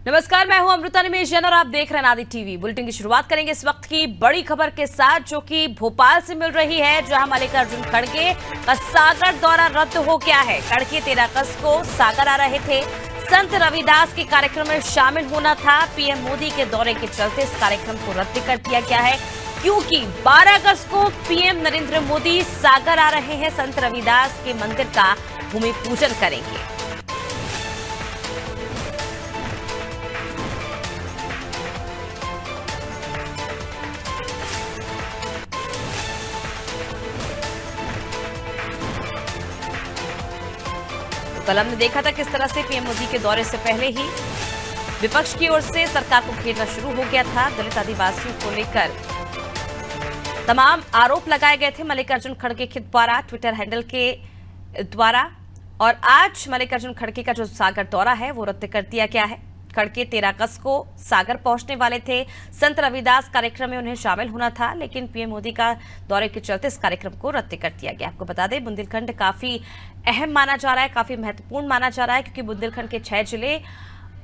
नमस्कार, मैं हूं अमृता निमेश जैन और आप देख रहे हैं नादी टीवी। बुलेटिन की शुरुआत करेंगे इस वक्त की बड़ी खबर के साथ, जो कि भोपाल से मिल रही है, जहां मल्लिकार्जुन खड़गे का सागर दौरा रद्द हो गया है। खड़गे 13 अगस्त को सागर आ रहे थे। संत रविदास के कार्यक्रम में शामिल होना था। पीएम मोदी के दौरे के चलते इस कार्यक्रम को रद्द कर दिया गया है, क्योंकि 12 अगस्त को पीएम नरेंद्र मोदी सागर आ रहे हैं। संत रविदास के मंदिर का भूमि पूजन करेंगे। कल हमने देखा था किस तरह से पीएम मोदी के दौरे से पहले ही विपक्ष की ओर से सरकार को घेरना शुरू हो गया था। दलित आदिवासियों को लेकर तमाम आरोप लगाए गए थे मल्लिकार्जुन खड़गे के द्वारा, ट्विटर हैंडल के द्वारा। और आज मल्लिकार्जुन खड़गे का जो सागर दौरा है वो रद्द कर दिया गया है। खड़गे 13 अगस्त को सागर पहुंचने वाले थे। संत रविदास कार्यक्रम में उन्हें शामिल होना था, लेकिन पीएम मोदी का दौरे के चलते इस कार्यक्रम को रद्द कर दिया गया। आपको बता दें, बुंदेलखंड काफी अहम माना जा रहा है, काफी महत्वपूर्ण माना जा रहा है, क्योंकि बुंदेलखंड के 6 जिले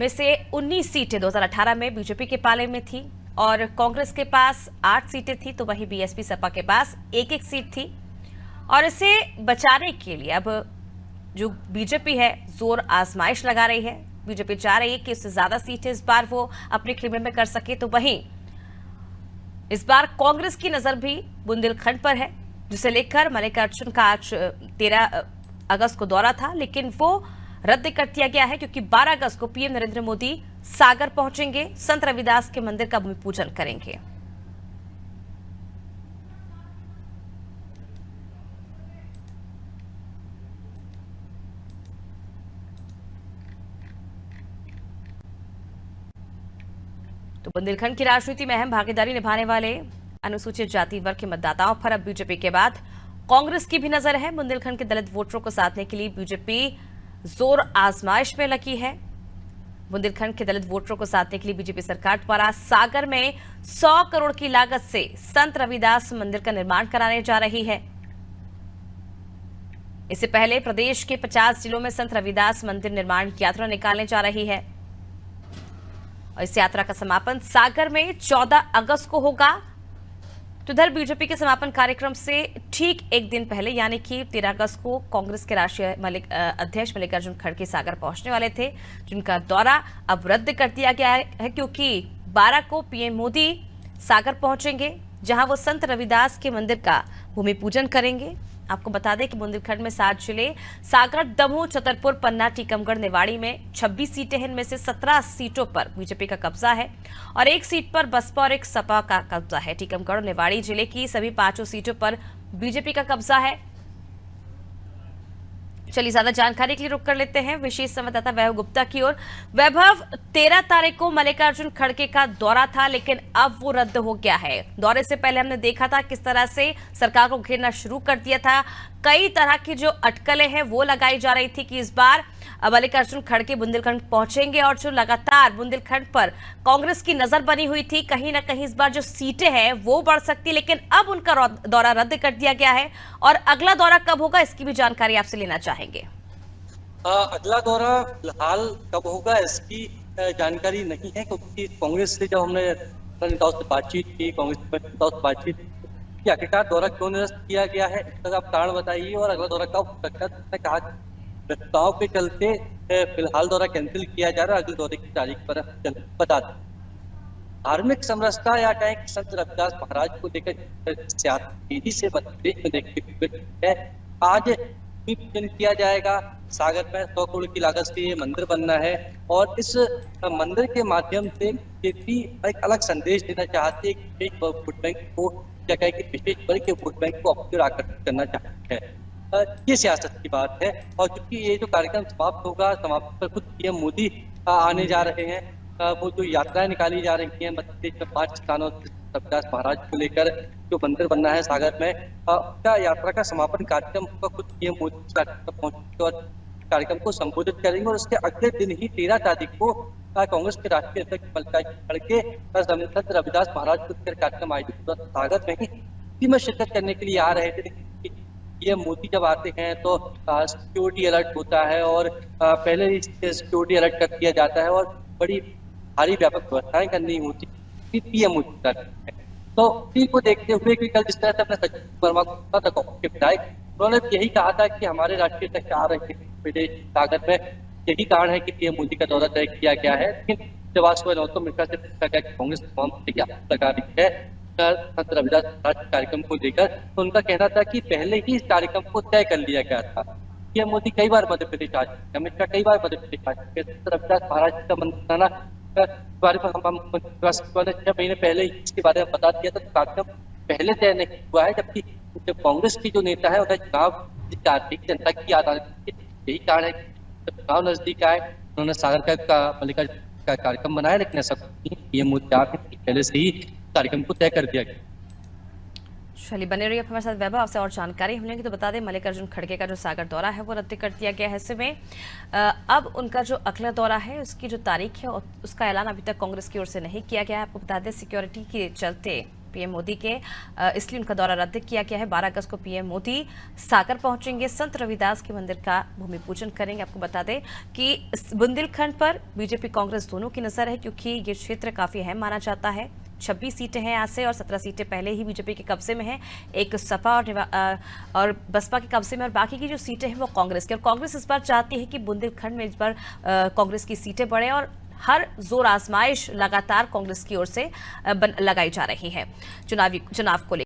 में से 19 सीटें 2018 में बीजेपी के पाले में थी और कांग्रेस के पास 8 सीटें थी, तो वहीं बीएसपी सपा के पास 1-1 सीट थी। और इसे बचाने के लिए अब जो बीजेपी है जोर आजमाइश लगा रही है। बीजेपी चाह रही है कि इससे ज्यादा सीटें इस बार वो अपने खेमे में कर सके, तो वहीं इस बार कांग्रेस की नजर भी बुंदेलखंड पर है, जिसे लेकर मल्लिकार्जुन का आज 13 अगस्त को दौरा था, लेकिन वो रद्द कर दिया गया है, क्योंकि 12 अगस्त को पीएम नरेंद्र मोदी सागर पहुंचेंगे, संत रविदास के मंदिर का भूमि पूजन करेंगे। तो बुंदेलखंड की राजनीति में अहम भागीदारी निभाने वाले अनुसूचित जाति वर्ग के मतदाताओं पर अब बीजेपी के बाद कांग्रेस की भी नजर है। बुंदेलखंड के दलित वोटरों को साधने के लिए बीजेपी जोर आजमाइश में लगी है। बुंदेलखंड के दलित वोटरों को साधने के लिए बीजेपी सरकार द्वारा सागर में 100 करोड़ की लागत से संत रविदास मंदिर का निर्माण कराने जा रही है। इससे पहले प्रदेश के 50 जिलों में संत रविदास मंदिर निर्माण यात्रा निकालने जा रही है और इस यात्रा का समापन सागर में 14 अगस्त को होगा। तो इधर बीजेपी के समापन कार्यक्रम से ठीक एक दिन पहले, यानी कि 13 अगस्त को कांग्रेस के राष्ट्रीय अध्यक्ष मल्लिकार्जुन खड़गे सागर पहुंचने वाले थे, जिनका दौरा अब रद्द कर दिया गया है, क्योंकि 12 को पीएम मोदी सागर पहुंचेंगे, जहां वो संत रविदास के मंदिर का भूमि पूजन करेंगे। आपको बता दें कि बुंदेलखंड में 7 जिले सागर, दमोह, छतरपुर, पन्ना, टीकमगढ़, निवाड़ी में 26 सीटें हैं। इनमें से 17 सीटों पर बीजेपी का कब्जा है और 1 सीट पर बसपा और 1 सपा का कब्जा है। टीकमगढ़ और निवाड़ी जिले की सभी 5 सीटों पर बीजेपी का कब्जा है। चलिए, ज्यादा जानकारी के लिए रुक कर लेते हैं विशेष संवाददाता वैभव गुप्ता की ओर। वैभव, 13 तारीख को मल्लिकार्जुन खड़गे का दौरा था, लेकिन अब वो रद्द हो गया है। दौरे से पहले हमने देखा था किस तरह से सरकार को घेरना शुरू कर दिया था। कई तरह की जो अटकलें हैं वो लगाई जा रही थी कि इस बार मल्लिकार्जुन खड़गे बुंदेलखंड पहुंचेंगे, और जो लगातार बुंदेलखंड पर कांग्रेस की नजर बनी हुई थी, कहीं ना कहीं इस बार जो सीटें हैं वो बढ़ सकती, लेकिन अब उनका दौरा रद्द कर दिया गया है। और अगला दौरा कब होगा, इसकी भी जानकारी आपसे लेना चाहेंगे। अगला दौरा फिलहाल कब होगा इसकी जानकारी नहीं है, क्योंकि कांग्रेस से जब हमने नेताओं से बातचीत की, कांग्रेस नेताओं से बातचीत की आखिरकार दौरा क्यों निरस्त किया गया है, इसका आप कारण बताइए और अगला दौरा कब हो सकता है। उसने कहा प्रस्ताव के चलते फिलहाल दौरा कैंसिल किया जा रहा है, अगले दौरे की तारीख पर बता दें। धार्मिक समरसता या कहें कि संत रविदास महाराज को लेकर तेजी से मध्य में देखते हुए आज पूजन किया जाएगा। सागर में 100 करोड़ की लागत से ये मंदिर बनना है और इस मंदिर के माध्यम से एक अलग संदेश देना चाहते हैं कि वोट बैंक को क्या कहें कि विशेष वर्ग के वोट बैंक को अपनी ओर आकर्षित करना चाहते हैं। ये सियासत की बात है। और क्योंकि ये जो कार्यक्रम समाप्त होगा, समाप्त पर खुद पीएम मोदी आने जा रहे हैं। वो जो यात्राएं निकाली जा रही हैं मध्य प्रदेश में 5 स्थानों रविदास महाराज को लेकर जो मंदिर बनना है सागर में, उसका यात्रा का समापन कार्यक्रम होगा। खुद पीएम मोदी पहुंचेंगे और कार्यक्रम को संबोधित करेंगे और उसके अगले दिन ही 13 तारीख को कांग्रेस के राष्ट्रीय अध्यक्ष मल्लिकार्जुन खड़गे संत रविदास महाराज को कार्यक्रम आयोजित सागर में ही में शिरकत करने के लिए आ रहे थे। पीएम मोदी जब आते हैं तो सिक्योरिटी अलर्ट होता है और पहले ही सिक्योरिटी अलर्ट कर दिया जाता है और बड़ी भारी व्यापक व्यवस्थाएं करनी होती कि पीएम मोदी का है। तो इसी को देखते हुए कि कल जिस तरह से अपने सचिन वर्मा को सुना था कांग्रेस के विधायक, उन्होंने यही कहा था कि हमारे राष्ट्रीय अध्यक्ष आ रहे हैं विदेश ताकत में, यही कारण है कि पीएम मोदी का दौरा तय किया गया है। लेकिन जब आज सुबह नौतम मिश्रा से पूछा गया कि कांग्रेस तमाम लगा रही है संत रविदास महाराज कार्यक्रम को लेकर, तो उनका कहना था कि पहले ही इस कार्यक्रम को तय कर लिया गया था। पीएम मोदी कई बार मध्य प्रदेश आ चुके, अमित शाह कई बार मध्य प्रदेश आ चुके, संत रविदास महाराज का मंदिर बनाना बारे में हम 6 महीने पहले ही इसके बारे में बता दिया था। तो कार्यक्रम पहले तय नहीं हुआ है, जबकि कांग्रेस की जो नेता है उन्हें चुनाव जनता की याद आती है। यही कारण है कि चुनाव नजदीक आए उन्होंने सागर का मल्लिकार्जुन का कार्यक्रम बनाया, लेकिन ऐसा पीएम मोदी पहले से ही कार्यक्रम को तय कर दिया गया। चलिए बने रहिए हमारे साथ। वैभव, आपसे और जानकारी हम लेंगे। तो बता दें मल्लिकार्जुन खड़गे का जो सागर दौरा है वो रद्द कर दिया गया है। ऐसे में अब उनका जो अगला दौरा है उसकी जो तारीख है उसका ऐलान अभी तक कांग्रेस की ओर से नहीं किया गया है। आपको बता दें सिक्योरिटी के चलते पीएम मोदी के इसलिए उनका दौरा रद्द किया गया है। 12 अगस्त को पीएम मोदी सागर पहुंचेंगे, संत रविदास के मंदिर का भूमि पूजन करेंगे। आपको बता दें कि बुंदेलखंड पर बीजेपी कांग्रेस दोनों की नजर है, क्योंकि ये क्षेत्र काफी अहम माना जाता है। 26 सीटें हैं यहाँ से और 17 सीटें पहले ही बीजेपी के कब्जे में हैं। एक सपा और बसपा के कब्जे में, और बाकी की जो सीटें हैं वो कांग्रेस की। और कांग्रेस इस बार चाहती है कि बुंदेलखंड में इस बार कांग्रेस की सीटें बढ़े और हर जोर आजमाइश लगातार कांग्रेस की ओर से लगाई जा रही है चुनाव को लेकर।